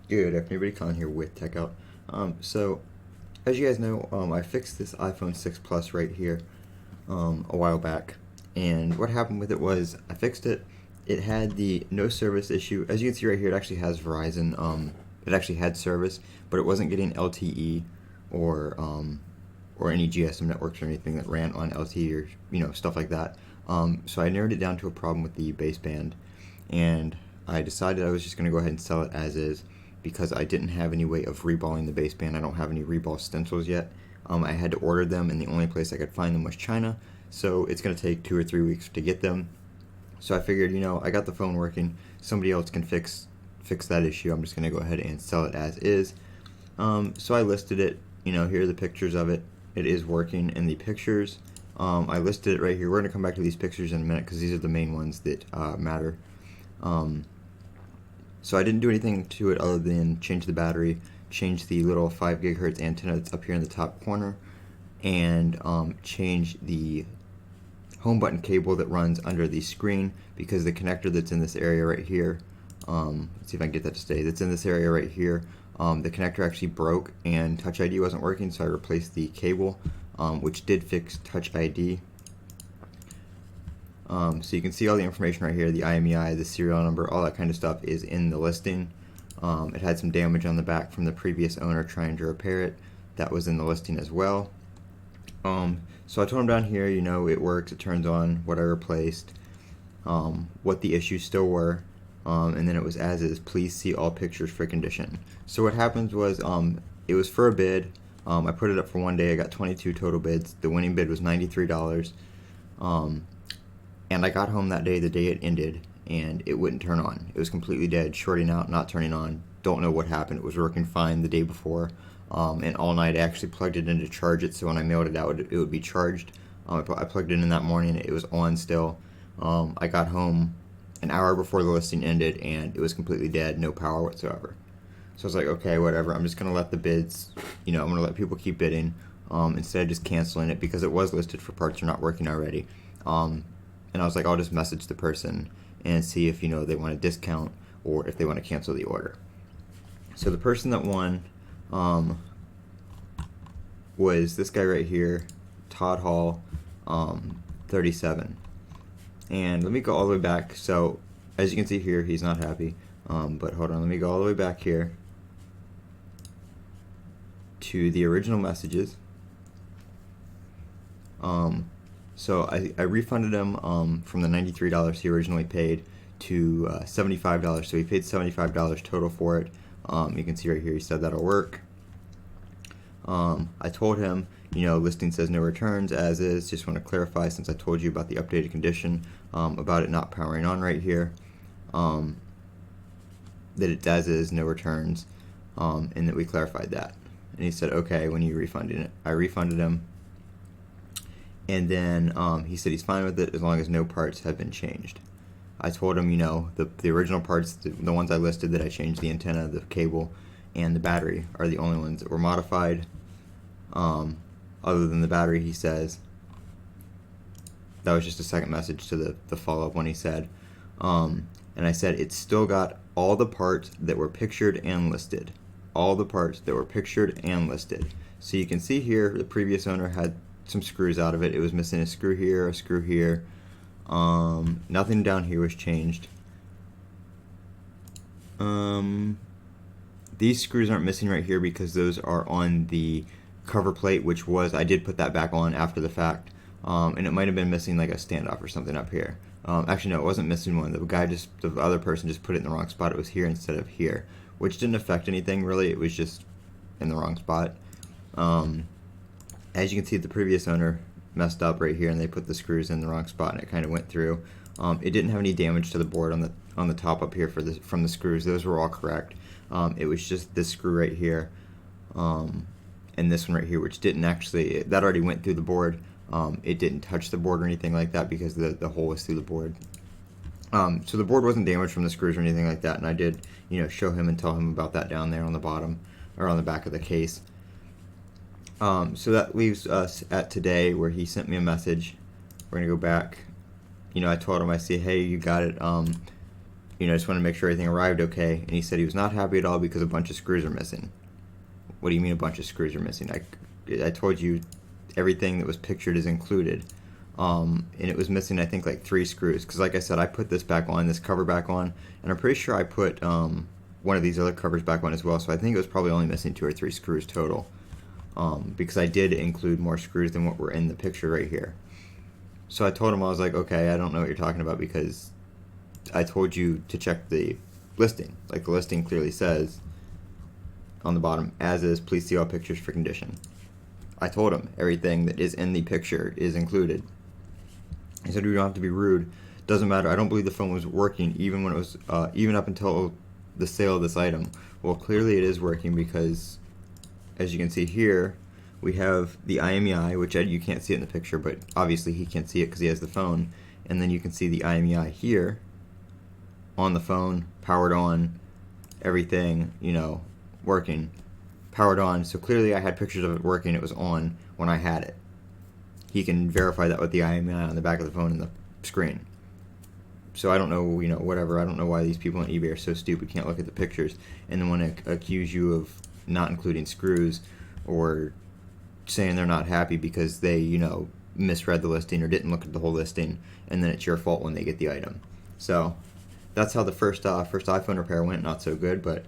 Good afternoon, everybody. Colin here with TechOut. So, as you guys know, I fixed this iPhone 6 Plus right here a while back, and what happened with it was I fixed it. It had the no service issue. As you can see right here, it actually has Verizon. It actually had service, but it wasn't getting LTE or or any GSM networks or anything that ran on LTE or stuff like that. So I narrowed it down to a problem with the baseband, and I decided I was just going to go ahead and sell it as is because I didn't have any way of reballing the baseband. I don't have any reball stencils yet. I had to order them, and the only place I could find them was China. So it's going to take 2 or 3 weeks to get them. So I figured, I got the phone working. Somebody else can fix that issue. I'm just going to go ahead and sell it as is. So I listed it. Here are the pictures of it. It is working in the pictures. I listed it right here. We're going to come back to these pictures in a minute because these are the main ones that matter. So I didn't do anything to it other than change the battery, change the little 5 gigahertz antenna that's up here in the top corner, and change the home button cable that runs under the screen because the connector that's in this area right here, let's see if I can get that to stay, that's in this area right here, the connector actually broke and Touch ID wasn't working, so I replaced the cable, which did fix Touch ID. So you can see all the information right here, the IMEI, the serial number, all that kind of stuff is in the listing. It had some damage on the back from the previous owner trying to repair it. That was in the listing as well. So I told him down here, it works, it turns on, what I replaced, what the issues still were, and then it was as is, please see all pictures for condition. So what happens was, it was for a bid. I put it up for one day, I got 22 total bids. The winning bid was $93. And I got home that day, the day it ended, and it wouldn't turn on. It was completely dead, shorting out, not turning on. Don't know what happened. It was working fine the day before, and all night I actually plugged it in to charge it, so when I mailed it out, it would be charged. I plugged it in that morning, it was on still. I got home an hour before the listing ended, and it was completely dead, no power whatsoever. So I was like, okay, whatever, I'm just going to let the bids, I'm going to let people keep bidding, instead of just canceling it, because it was listed for parts are not working already. And I was like, I'll just message the person and see if, they want a discount or if they want to cancel the order. So the person that won was this guy right here, Todd Hall, 37. And let me go all the way back. So as you can see here, he's not happy. But hold on, let me go all the way back here to the original messages. So I refunded him from the $93 he originally paid to $75. So he paid $75 total for it. You can see right here he said that'll work. I told him, listing says no returns as is. Just want to clarify since I told you about the updated condition about it not powering on right here. That it's as is, no returns, and that we clarified that. And he said, okay, when you refunding it. I refunded him. And then he said he's fine with it as long as no parts have been changed. I told him, the original parts, the ones I listed that I changed, the antenna, the cable, and the battery are the only ones that were modified. Other than the battery, he says. That was just a second message to the follow-up one he said. And I said it's still got all the parts that were pictured and listed. All the parts that were pictured and listed. So you can see here, the previous owner had some screws out of it. It was missing a screw here, a screw here. Nothing down here was changed. These screws aren't missing right here because those are on the cover plate, which was, I did put that back on after the fact. And it might have been missing like a standoff or something up here. Actually, no, it wasn't missing one. The other person just put it in the wrong spot. It was here instead of here, which didn't affect anything really. It was just in the wrong spot. As you can see, the previous owner messed up right here, and they put the screws in the wrong spot, and it kind of went through. It didn't have any damage to the board on the top up here from the screws. Those were all correct. It was just this screw right here, and this one right here, which didn't actually, that already went through the board. It didn't touch the board or anything like that because the hole was through the board. So the board wasn't damaged from the screws or anything like that, and I did, show him and tell him about that down there on the bottom or on the back of the case. So that leaves us at today where he sent me a message. We're gonna go back. I told him, I say, hey, you got it. just want to make sure everything arrived okay. And he said he was not happy at all because a bunch of screws are missing. What do you mean a bunch of screws are missing? I told you everything that was pictured is included. And it was missing, I think, like 3 screws. Because like I said, I put this back on, this cover back on, and I'm pretty sure I put one of these other covers back on as well. So I think it was probably only missing 2 or 3 screws total. Because I did include more screws than what were in the picture right here. So I told him, I was like, okay, I don't know what you're talking about because I told you to check the listing. Like the listing clearly says on the bottom, as is, please see all pictures for condition. I told him everything that is in the picture is included. He said we don't have to be rude. Doesn't matter. I don't believe the phone was working even when it was even up until the sale of this item. Well, clearly it is working because, as you can see here, we have the IMEI, which you can't see it in the picture, but obviously he can't see it because he has the phone. And then you can see the IMEI here on the phone, powered on, everything, working, powered on. So clearly I had pictures of it working. It was on when I had it. He can verify that with the IMEI on the back of the phone and the screen. So I don't know, whatever. I don't know why these people on eBay are so stupid, can't look at the pictures, and then want to accuse you of not including screws or saying they're not happy because they, misread the listing or didn't look at the whole listing, and then it's your fault when they get the item. So that's how the first iPhone repair went. Not so good, but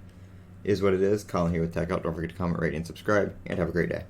is what it is. Colin here with Tech Out. Don't forget to comment, rate, and subscribe, and have a great day.